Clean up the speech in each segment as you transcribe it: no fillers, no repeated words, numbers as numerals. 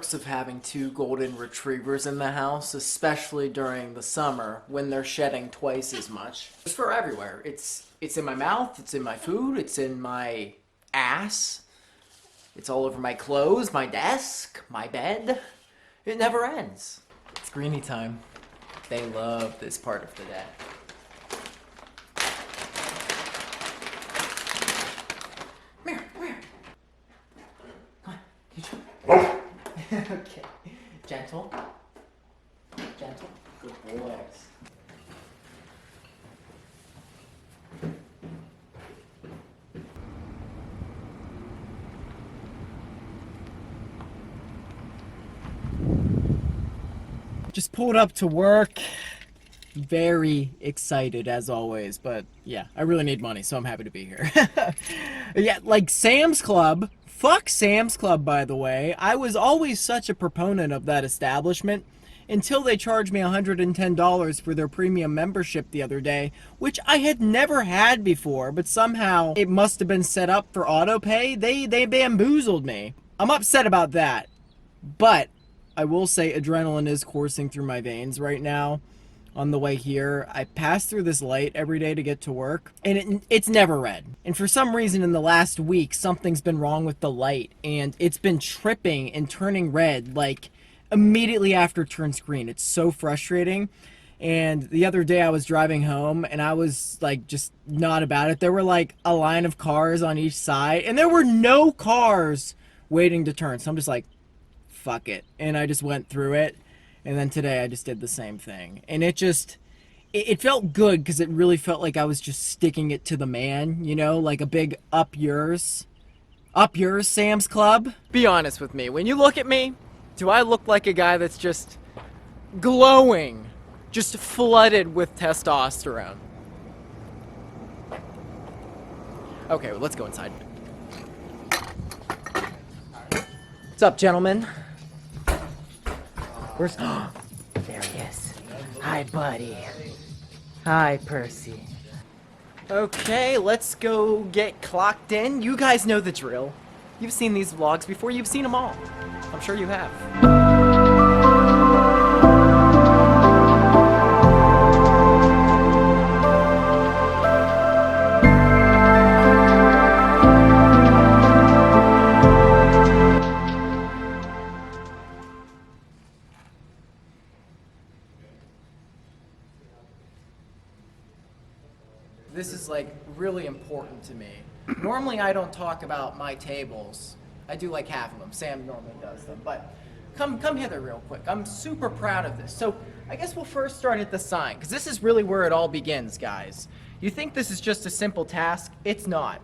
perks of having two golden retrievers in the house, especially during the summer when they're shedding twice as much. It's for everywhere. It's in my mouth, it's in my food, it's in my ass, it's all over my clothes, my desk, my bed. It never ends. It's greenie time. They love this part of the day. Come here, come here. Come on. Okay. Gentle. Gentle. Good boys. Just pulled up to work. Very excited as always, but yeah, I really need money, so I'm happy to be here. Yeah, like Sam's Club. Fuck Sam's Club, by the way. I was always such a proponent of that establishment until they charged me $110 for their premium membership the other day, which I had never had before, but somehow it must have been set up for auto pay. They bamboozled me. I'm upset about that, but I will say adrenaline is coursing through my veins right now. On the way here, I pass through this light every day to get to work, and it's never red. And for some reason in the last week, something's been wrong with the light, and it's been tripping and turning red like immediately after it turns green. It's so frustrating. And the other day I was driving home, and I was like just not about it. There were like a line of cars on each side, and there were no cars waiting to turn. So I'm just like, fuck it. And I just went through it. And then today I just did the same thing. And it felt good because it really felt like I was just sticking it to the man, you know, like a big up yours, Sam's Club. Be honest with me. When you look at me, do I look like a guy that's just glowing, just flooded with testosterone? Okay, well, let's go inside. What's up, gentlemen? Where's... There he is. Hi, buddy. Hi, Percy. Okay, let's go get clocked in. You guys know the drill. You've seen these vlogs before. You've seen them all. I'm sure you have. This is like really important to me. Normally I don't talk about my tables. I do like half of them. Sam normally does them, but come hither real quick. I'm super proud of this. So I guess we'll first start at the sign, because this is really where it all begins, guys. You think this is just a simple task? It's not.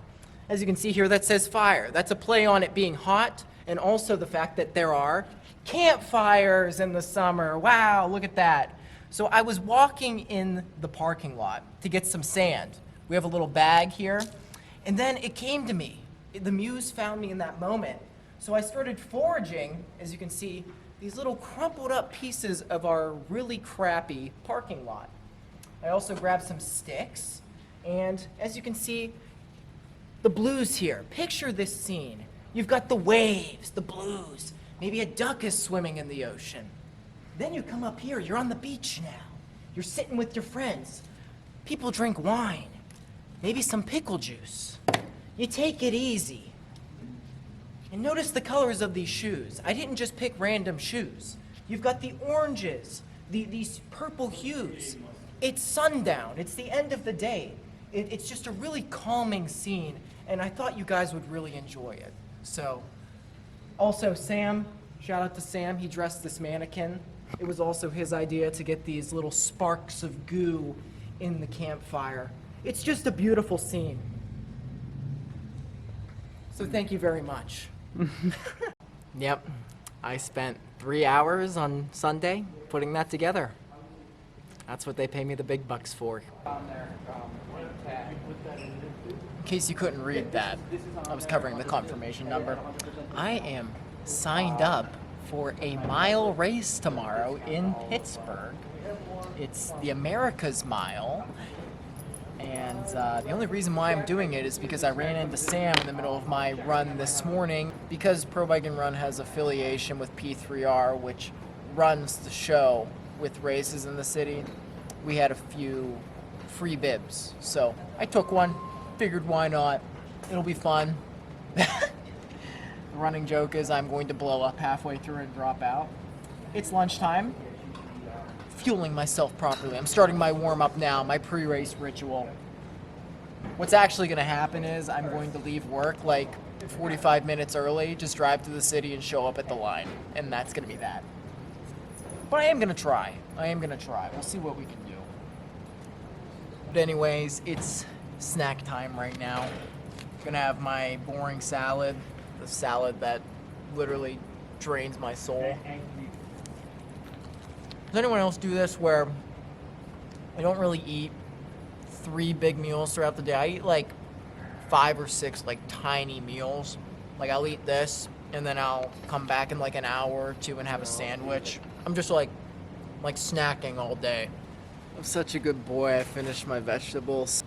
As you can see here, that says fire. That's a play on it being hot, and also the fact that there are campfires in the summer. Wow, look at that. So I was walking in the parking lot to get some sand. We have a little bag here. And then it came to me. The muse found me in that moment. So I started foraging, as you can see, these little crumpled up pieces of our really crappy parking lot. I also grabbed some sticks. And as you can see, the blues here. Picture this scene. You've got the waves, the blues. Maybe a duck is swimming in the ocean. Then you come up here, you're on the beach now. You're sitting with your friends. People drink wine, maybe some pickle juice. You take it easy. And notice the colors of these shoes. I didn't just pick random shoes. You've got the oranges, these purple hues. It's sundown, it's the end of the day. It's just a really calming scene, and I thought you guys would really enjoy it. So, also Sam, shout out to Sam, he dressed this mannequin. It was also his idea to get these little sparks of goo in the campfire. It's just a beautiful scene. So thank you very much. Yep, I spent 3 hours on Sunday putting that together. That's what they pay me the big bucks for. In case you couldn't read that, I was covering the confirmation number. I am signed up for a mile race tomorrow in Pittsburgh. It's the America's Mile, And the only reason why I'm doing it is because I ran into Sam in the middle of my run this morning. Because Pro Bike and Run has affiliation with P3R, which runs the show with races in the city, we had a few free bibs. So I took one, figured why not. It'll be fun. The running joke is I'm going to blow up halfway through and drop out. It's lunchtime. Fueling myself properly. I'm starting my warm-up now, my pre-race ritual. What's actually going to happen is I'm going to leave work like 45 minutes early, just drive to the city and show up at the line. And that's going to be that. But I am going to try. We'll see what we can do. But anyways, it's snack time right now. I'm going to have my boring salad, the salad that literally drains my soul. Does anyone else do this where I don't really eat 3 big meals throughout the day? I eat like 5 or 6 like tiny meals. Like I'll eat this and then I'll come back in like an hour or 2 and have a sandwich. I'm just like snacking all day. I'm such a good boy. I finished my vegetables.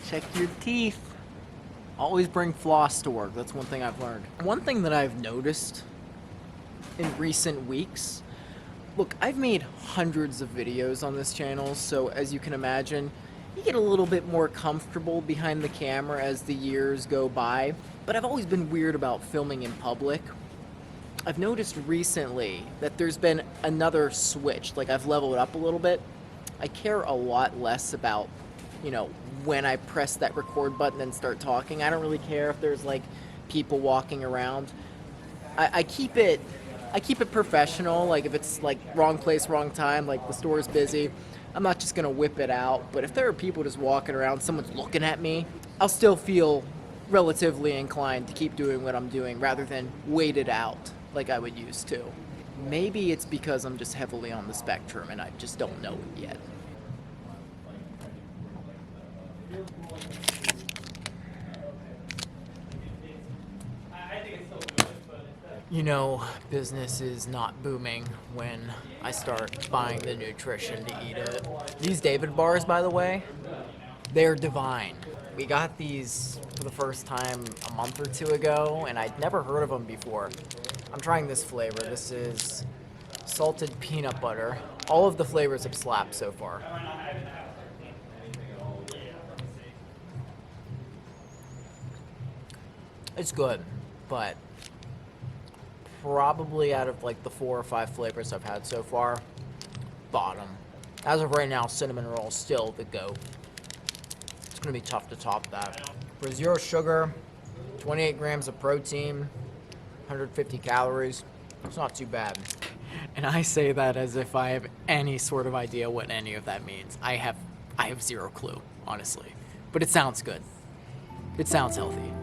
Check your teeth. Always bring floss to work. That's one thing I've learned. One thing that I've noticed in recent weeks, look, I've made hundreds of videos on this channel, so as you can imagine, you get a little bit more comfortable behind the camera as the years go by, but I've always been weird about filming in public. I've noticed recently that there's been another switch, like I've leveled up a little bit. I care a lot less about, you know, when I press that record button and start talking. I don't really care if there's like people walking around. I keep it professional. Like if it's like wrong place, wrong time, like the store's busy, I'm not just gonna whip it out. But if there are people just walking around, someone's looking at me, I'll still feel relatively inclined to keep doing what I'm doing rather than wait it out like I would used to. Maybe it's because I'm just heavily on the spectrum and I just don't know it yet. You know, business is not booming when I start buying the nutrition to eat it. These David bars, by the way, they're divine. We got these for the first time a month or 2 ago, and I'd never heard of them before. I'm trying this flavor. This is salted peanut butter. All of the flavors have slapped so far. It's good, but probably out of like the 4 or 5 flavors I've had so far, bottom. As of right now, cinnamon roll is still the GOAT. It's gonna be tough to top that. For 0 sugar, 28 grams of protein, 150 calories, it's not too bad. And I say that as if I have any sort of idea what any of that means. I have 0 clue, honestly. But it sounds good. It sounds healthy.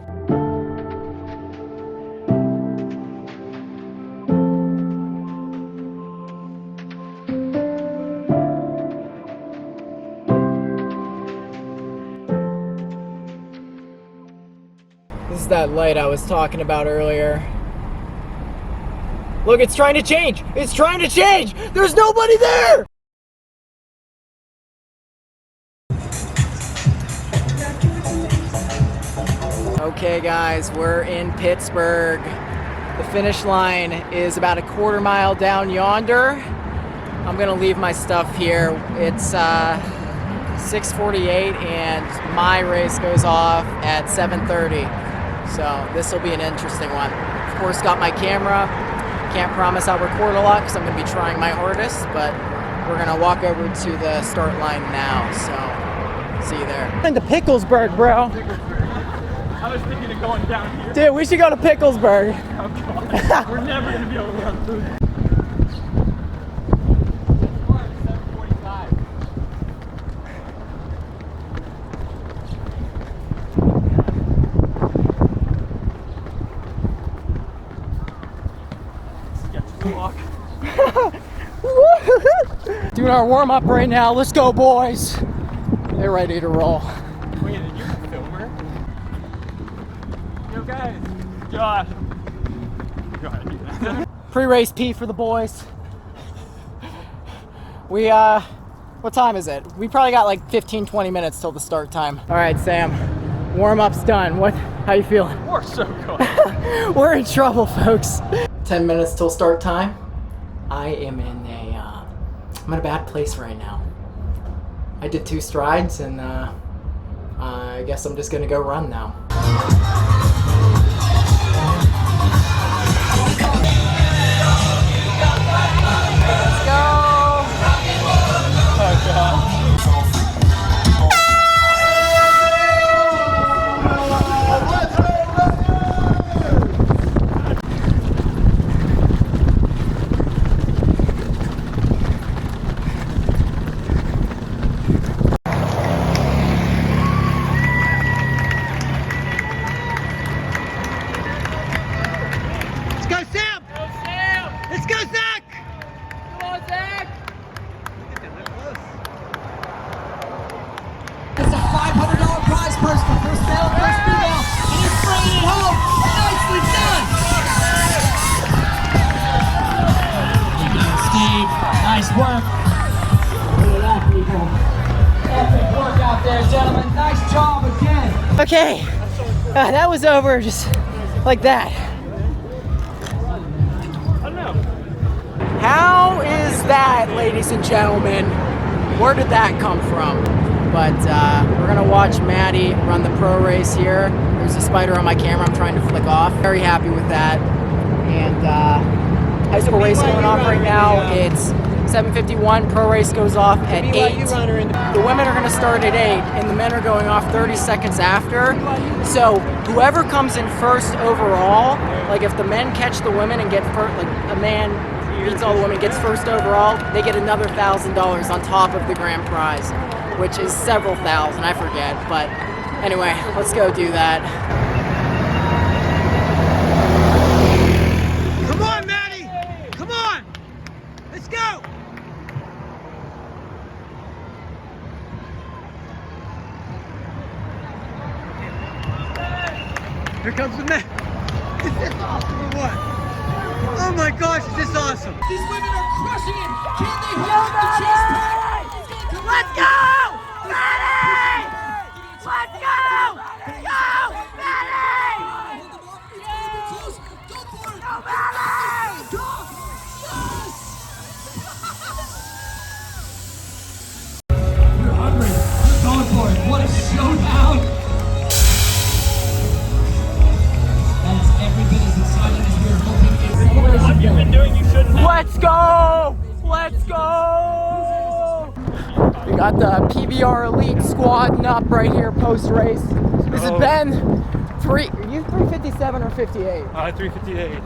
This is that light I was talking about earlier. Look, it's trying to change! It's trying to change! There's nobody there! Okay guys, we're in Pittsburgh. The finish line is about a 1/4 mile down yonder. I'm gonna leave my stuff here. It's 6:48 and my race goes off at 7:30. So this will be an interesting one. Of course, got my camera. Can't promise I'll record a lot because I'm gonna be trying my hardest, but we're gonna walk over to the start line now. So see you there. Into Picklesburg, bro. I was thinking of going down here. Dude, we should go to Picklesburg. Oh, God. We're never gonna be able to run through this. Doing our warm up right now. Let's go, boys. They're ready to roll. Wait, are you a filmer? Yo, guys. Josh. Go ahead. Pre-race pee for the boys. What time is it? We probably got like 15-20 minutes till the start time. All right, Sam, warm-up's done. How you feeling? We're so good. We're in trouble, folks. 10 minutes till start time. I'm in a bad place right now. I did 2 strides and I guess I'm just gonna go run now. Let's go! Oh god. It's a $500 prize purse for first male, first female, and you're bringing it home. Nicely done. You got it, Steve. Nice work. Look at that, people. Epic work out there, gentlemen. Nice job again. Okay, that was over just like that. I don't know. How is that, ladies and gentlemen? Where did that come from? But we're gonna watch Maddie run the pro race here. There's a spider on my camera I'm trying to flick off. Very happy with that. And high school race going off right now. It's 7:51. Pro race goes off at 8. The women are gonna start at 8, and the men are going off 30 seconds after. So whoever comes in first overall, like if the men catch the women and get first, like a man beats all the women, gets first overall, they get another $1,000 on top of the grand prize, which is several thousand, I forget. But anyway, let's go do that. Come on, Maddie. Come on. Let's go. Here comes the man. Is this awesome or what? Oh my gosh, is this awesome? These women are crushing it. Can they hold the chase time? Let's go! Maddie! Let's go! Go! Maddie! Go for it! Go, Maddie! Go! Yes! You're hungry. You're going for it. What a showdown! That is every bit as exciting as we were hoping it What you've been doing, you shouldn't have. Let's go! Let's go! We got the PBR Elite squadding up right here post-race. This has been are you 357 or 58? 358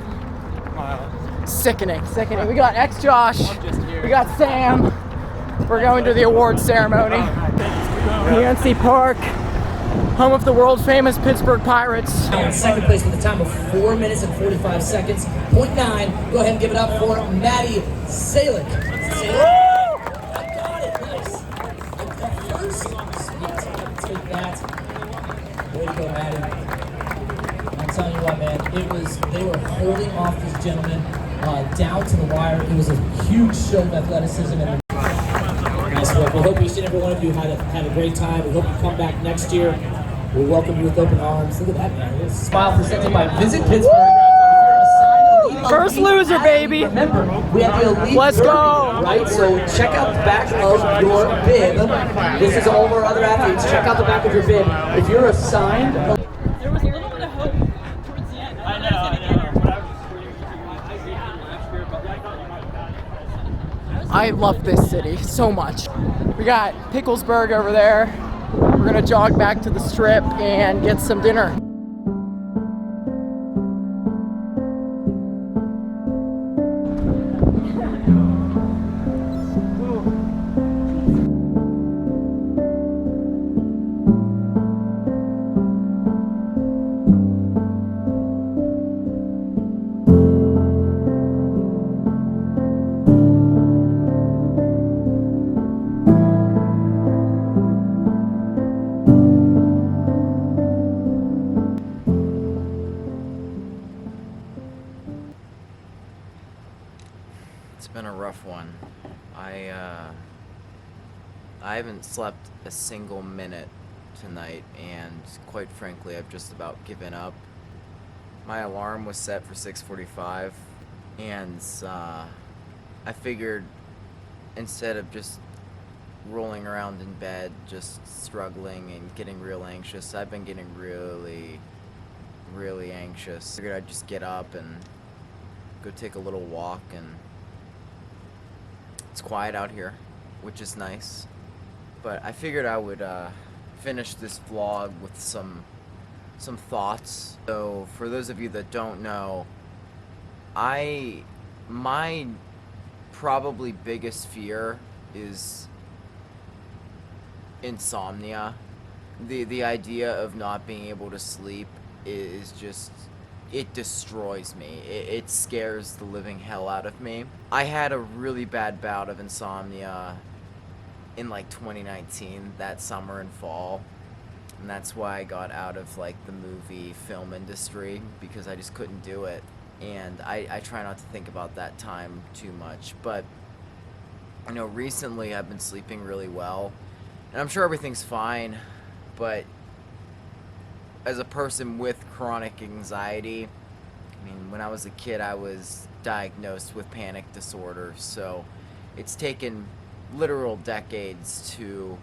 miles. Sickening. We got Josh. I'm just here. We got Sam. We're going to the awards ceremony. UNC Park, home of the world famous Pittsburgh Pirates. Now in second place with a time of 4 minutes and 45 seconds. 0.9. Go ahead and give it up for Maddie Salick. I got it. Nice. At first, take that. Way to go, Maddie. I'm telling you what, man. They were holding off this gentleman down to the wire. It was a huge show of athleticism and nice work. We hope each and every one of you had a great time. We hope you come back next year. We welcome you with open arms. Look at that, man. This smile presented by Visit Pittsburgh. First loser, baby. Remember, we have the elite. Let's derby, go. right? So check out the back of your bib. This is all of our other athletes. Check out the back of your bib. If you're assigned. There was a little bit of hope towards the end. I know. But I was just waiting to see last year, but I thought you might have I love this city so much. We got Picklesburg over there. We're gonna jog back to the strip and get some dinner. It's been a rough one. I haven't slept a single minute tonight, and quite frankly, I've just about given up. My alarm was set for 6:45, and I figured instead of just rolling around in bed, just struggling and getting real anxious, I've been getting really, really anxious. I figured I'd just get up and go take a little walk, and it's quiet out here, which is nice. But I figured I would finish this vlog with some thoughts. So for those of you that don't know, my probably biggest fear is insomnia. The idea of not being able to sleep is just, it destroys me. It scares the living hell out of me. I had a really bad bout of insomnia in like 2019, that summer and fall. And that's why I got out of like the movie film industry, because I just couldn't do it. And I try not to think about that time too much. But, you know, recently I've been sleeping really well. And I'm sure everything's fine, but as a person with chronic anxiety, I mean, when I was a kid, I was diagnosed with panic disorder. So it's taken literal decades to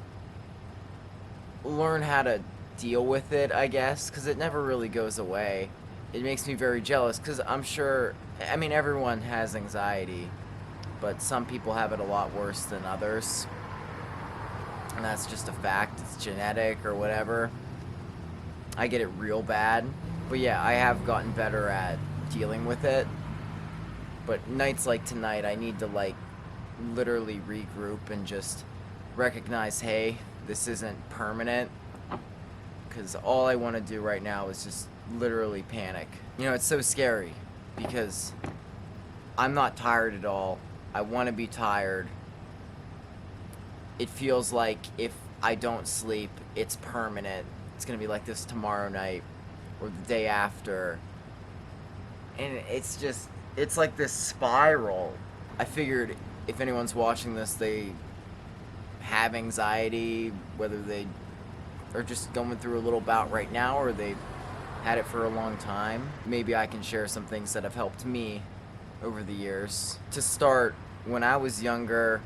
learn how to deal with it, I guess, because it never really goes away. It makes me very jealous, because I'm sure, I mean, everyone has anxiety, but some people have it a lot worse than others. And that's just a fact. It's genetic or whatever. I get it real bad. But yeah, I have gotten better at dealing with it. But nights like tonight, I need to like literally regroup and just recognize, hey, this isn't permanent. Because all I want to do right now is just literally panic. You know, it's so scary because I'm not tired at all. I want to be tired. It feels like if I don't sleep, it's permanent. It's gonna be like this tomorrow night or the day after. And it's like this spiral. I figured if anyone's watching this, they have anxiety, whether they are just going through a little bout right now or they've had it for a long time, maybe I can share some things that have helped me over the years. To start, when I was younger,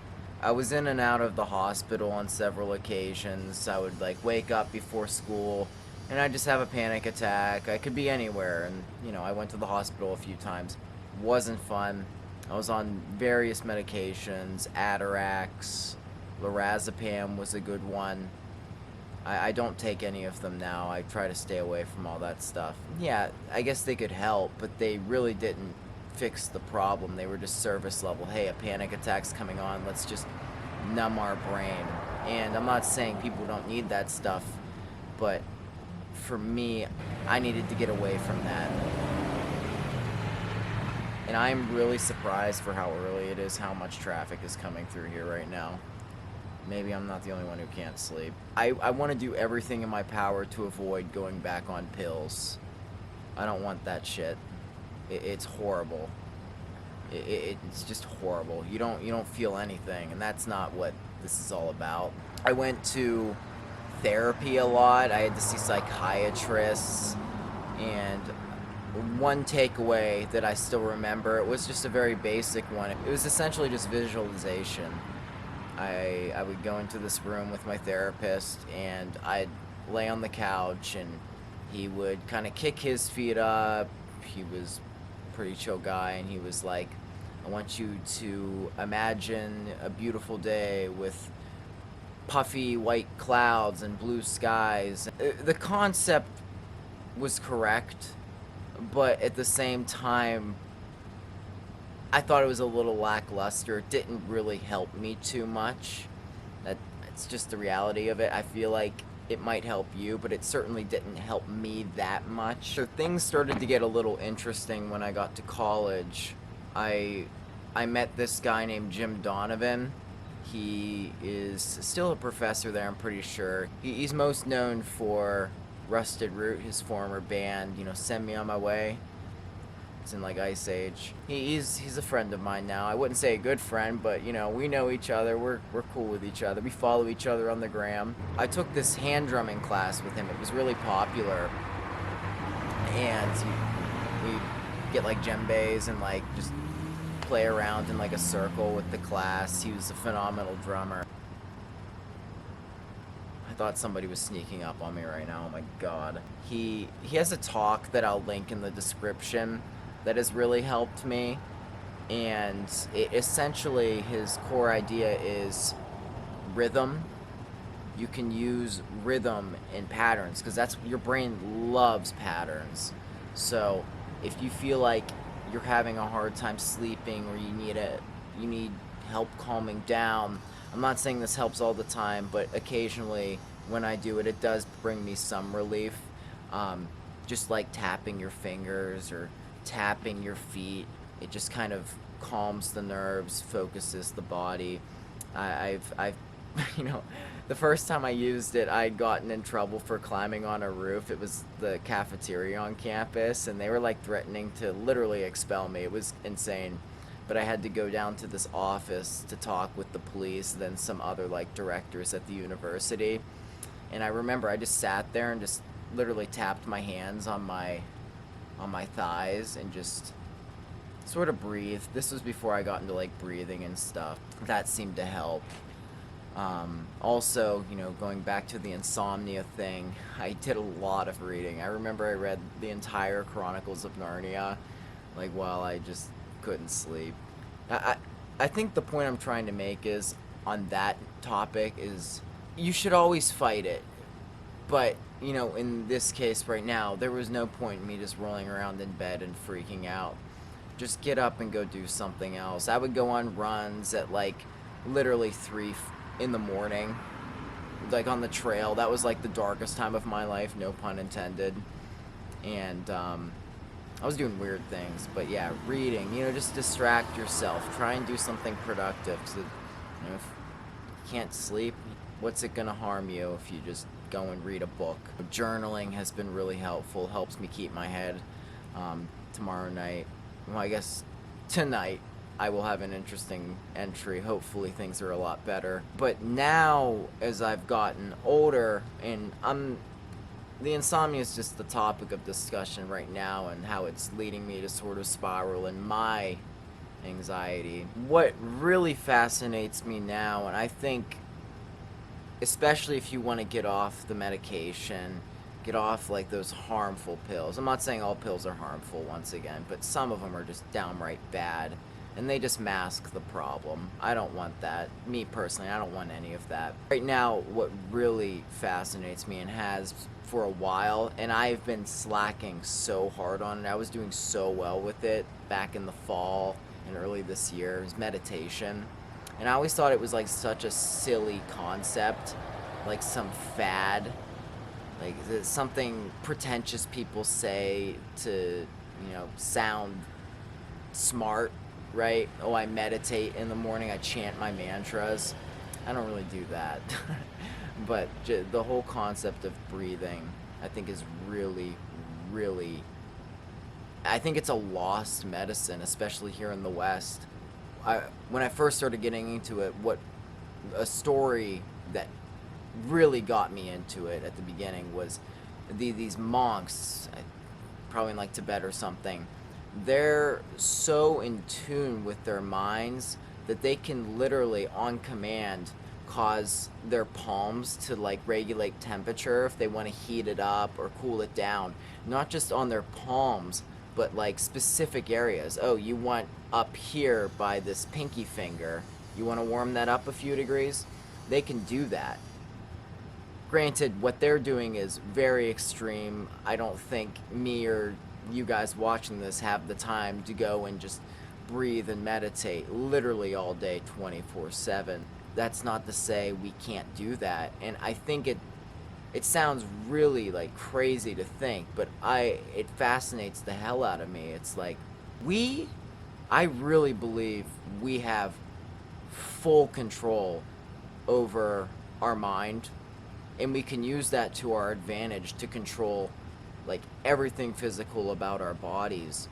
I was in and out of the hospital on several occasions. I would like wake up before school and I'd just have a panic attack. I could be anywhere, and you know, I went to the hospital a few times. Wasn't fun. I was on various medications, Atarax, lorazepam was a good one. I don't take any of them now. I try to stay away from all that stuff. Yeah, I guess they could help, but they really didn't fix the problem. They were just service level. Hey, a panic attack's coming on, let's just numb our brain. And I'm not saying people don't need that stuff, but for me, I needed to get away from that. And I'm really surprised for how early it is, how much traffic is coming through here right now. Maybe I'm not the only one who can't sleep. I want to do everything in my power to avoid going back on pills. I don't want that shit. It's horrible. It's just horrible. You don't feel anything, and that's not what this is all about. I went to therapy a lot. I had to see psychiatrists, and one takeaway that I still remember, it was just a very basic one. It was essentially just visualization. I would go into this room with my therapist, and I'd lay on the couch, and he would kind of kick his feet up. He was a pretty chill guy, and he was like, I want you to imagine a beautiful day with puffy white clouds and blue skies. The concept was correct, but at the same time, I thought it was a little lackluster. It didn't really help me too much. It's just the reality of it. I feel like it might help you, but it certainly didn't help me that much. So things started to get a little interesting when I got to college. I met this guy named Jim Donovan. He is still a professor there, I'm pretty sure. He's most known for Rusted Root, his former band, you know, Send Me On My Way. in like Ice Age. He's a friend of mine now. I wouldn't say a good friend, but you know, we know each other. We're cool with each other. We follow each other on the gram. I took this hand drumming class with him. It was really popular, and we get like djembes and like just play around in like a circle with the class. He was a phenomenal drummer. I thought somebody was sneaking up on me right now. Oh my god. He has a talk that I'll link in the description that has really helped me, and essentially his core idea is rhythm. You can use rhythm in patterns because that's your brain loves patterns. So if you feel like you're having a hard time sleeping or you need help calming down, I'm not saying this helps all the time, but occasionally when I do it, it does bring me some relief. Just like tapping your fingers or tapping your feet, it just kind of calms the nerves, focuses the body. I've you know, the first time I used it, I'd gotten in trouble for climbing on a roof. It was the cafeteria on campus, and they were like threatening to literally expel me. It was insane. But I had to go down to this office to talk with the police, then some other like directors at the university. And I remember I just sat there and just literally tapped my hands on my thighs and just sort of breathed. This was before I got into like breathing and stuff. That seemed to help. Also, you know, going back to the insomnia thing, I did a lot of reading. I remember I read the entire Chronicles of Narnia, like while I just couldn't sleep. I think the point I'm trying to make is on that topic is you should always fight it. But, you know, in this case right now, there was no point in me just rolling around in bed and freaking out. Just get up and go do something else. I would go on runs at like literally 3 in the morning, like on the trail. That was like the darkest time of my life, no pun intended. And I was doing weird things, but yeah, reading, you know, just distract yourself. Try and do something productive. So, you know, if you can't sleep, what's it gonna harm you if you just go and read a book? Journaling has been really helpful, helps me keep my head. Tomorrow night, well, I guess tonight, I will have an interesting entry. Hopefully things are a lot better. But now, as I've gotten older, and the insomnia is just the topic of discussion right now and how it's leading me to sort of spiral in my anxiety. What really fascinates me now, and I think especially if you want to get off the medication, get off like those harmful pills. I'm not saying all pills are harmful once again, but some of them are just downright bad. And they just mask the problem. I don't want that. Me personally, I don't want any of that. Right now, what really fascinates me and has for a while, and I've been slacking so hard on it, I was doing so well with it back in the fall and early this year, is meditation. And I always thought it was like such a silly concept, like some fad, like something pretentious people say to, you know, sound smart. Right? Oh, I meditate in the morning, I chant my mantras. I don't really do that. But the whole concept of breathing, I think is really, really, I think it's a lost medicine, especially here in the West. When I first started getting into it, a story that really got me into it at the beginning was these monks, probably in like Tibet or something. They're so in tune with their minds that they can literally, on command, cause their palms to like regulate temperature if they want to heat it up or cool it down. Not just on their palms, but like specific areas. Oh, you want up here by this pinky finger, you want to warm that up a few degrees? They can do that. Granted, what they're doing is very extreme. I don't think me or you guys watching this have the time to go and just breathe and meditate literally all day 24/7. That's not to say we can't do that, and I think it sounds really like crazy to think, but it fascinates the hell out of me. It's like I really believe we have full control over our mind, and we can use that to our advantage to control like everything physical about our bodies.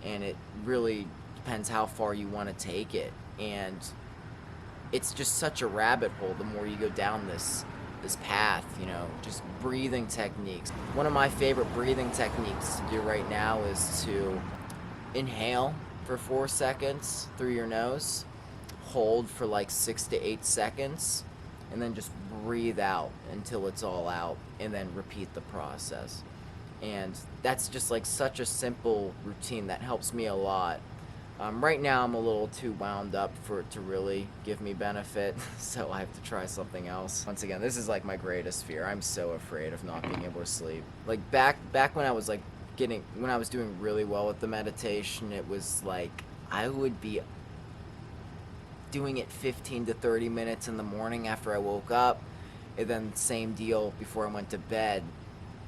and it really depends how far you want to take it. And it's just such a rabbit hole the more you go down this path, you know, just breathing techniques. One of my favorite breathing techniques to do right now is to inhale for 4 seconds through your nose, hold for like 6 to 8 seconds, and then just breathe out until it's all out, and then repeat the process. And that's just like such a simple routine that helps me a lot. Right now I'm a little too wound up for it to really give me benefit, so I have to try something else. Once again, this is like my greatest fear. I'm so afraid of not being able to sleep. Like back when I was like when I was doing really well with the meditation, it was like I would be doing it 15 to 30 minutes in the morning after I woke up, and then same deal before I went to bed.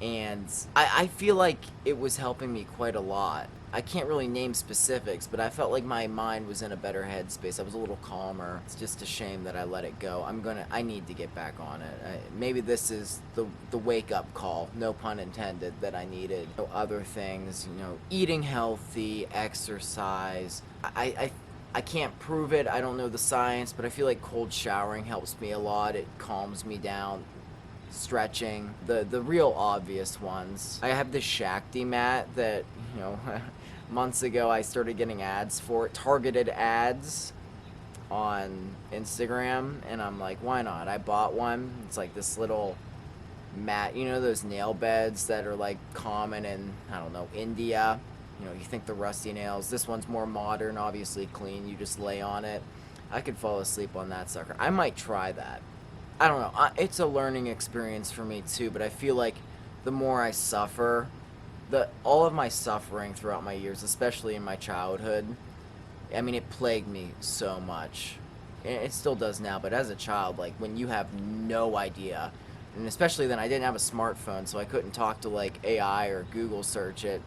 And I feel like it was helping me quite a lot. I can't really name specifics, but I felt like my mind was in a better headspace. I was a little calmer. It's just a shame that I let it go. I need to get back on it. Maybe this is the wake-up call, no pun intended, that I needed. Other things, you know, eating healthy, exercise. I can't prove it. I don't know the science, but I feel like cold showering helps me a lot. It calms me down. Stretching, the real obvious ones. I have this Shakti mat that, you know, months ago I started getting ads for it, targeted ads on Instagram, and I'm like, why not? I bought one. It's like this little mat, you know, those nail beds that are like common in, I don't know, India. You know, you think the rusty nails. This one's more modern, obviously clean. You just lay on it. I could fall asleep on that sucker. I might try that. I don't know. It's a learning experience for me too, but I feel like the more I suffer, all of my suffering throughout my years, especially in my childhood, I mean, it plagued me so much. It still does now, but as a child, like when you have no idea, and especially then I didn't have a smartphone, so I couldn't talk to like AI or Google search it.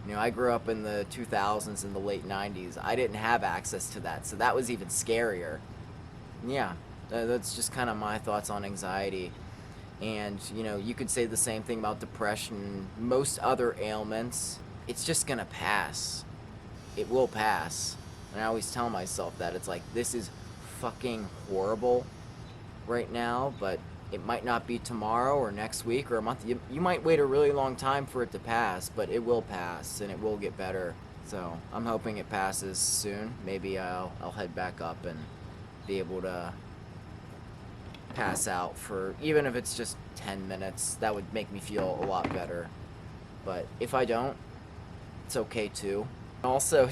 You know, I grew up in the 2000s and the late 90s. I didn't have access to that, so that was even scarier. Yeah. That's just kind of my thoughts on anxiety. And, you know, you could say the same thing about depression, most other ailments. It's just gonna pass. It will pass. And I always tell myself that. It's like, this is fucking horrible right now, but it might not be tomorrow or next week or a month. You might wait a really long time for it to pass, but it will pass and it will get better. So I'm hoping it passes soon. Maybe I'll head back up and be able to pass out for, even if it's just 10 minutes, that would make me feel a lot better. But if I don't, it's okay too. Also,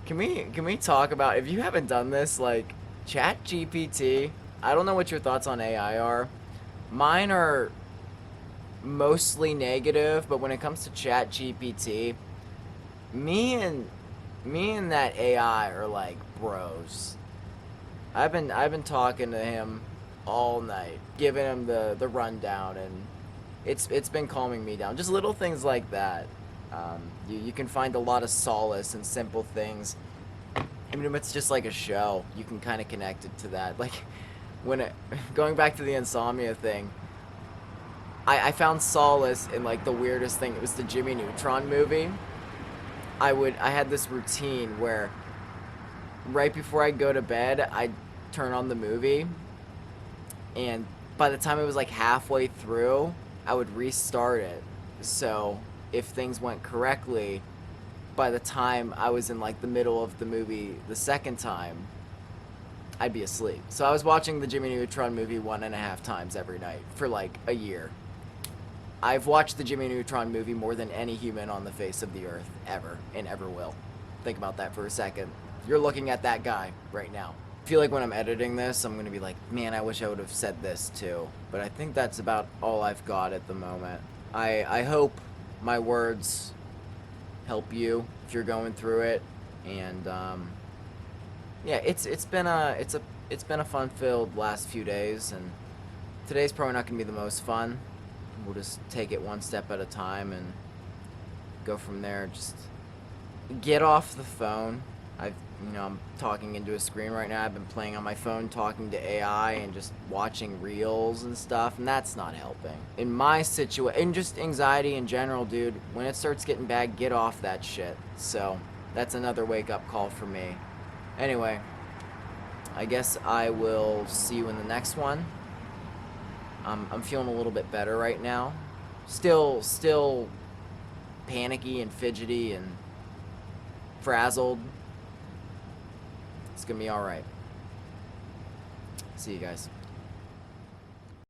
can we talk about, if you haven't done this, like ChatGPT, I don't know what your thoughts on AI are. Mine are mostly negative, but when it comes to ChatGPT, me and that AI are like bros. I've been talking to him all night, giving him the rundown, and it's been calming me down. Just little things like that. You can find a lot of solace in simple things. I mean, it's just like a show. You can kind of connect it to that. Like going back to the insomnia thing, I found solace in like the weirdest thing. It was the Jimmy Neutron movie. I had this routine where right before I go to bed, I'd turn on the movie, and by the time it was like halfway through, I would restart it. So if things went correctly, by the time I was in like the middle of the movie the second time, I'd be asleep. So I was watching the Jimmy Neutron movie 1.5 times every night for like a year. I've watched the Jimmy Neutron movie more than any human on the face of the earth ever, and ever will. Think about that for a second. You're looking at that guy right now. I feel like when I'm editing this, I'm gonna be like, man, I wish I would have said this too. But I think that's about all I've got at the moment. I hope my words help you if you're going through it. And yeah, it's been a fun-filled last few days, and today's probably not gonna be the most fun. We'll just take it one step at a time and go from there. Just get off the phone. I'm talking into a screen right now. I've been playing on my phone, talking to AI, and just watching reels and stuff, and that's not helping. In my situation, and just anxiety in general, dude, when it starts getting bad, get off that shit. So, that's another wake-up call for me. Anyway, I guess I will see you in the next one. I'm feeling a little bit better right now. Still panicky and fidgety and frazzled. It's gonna be alright. See you guys.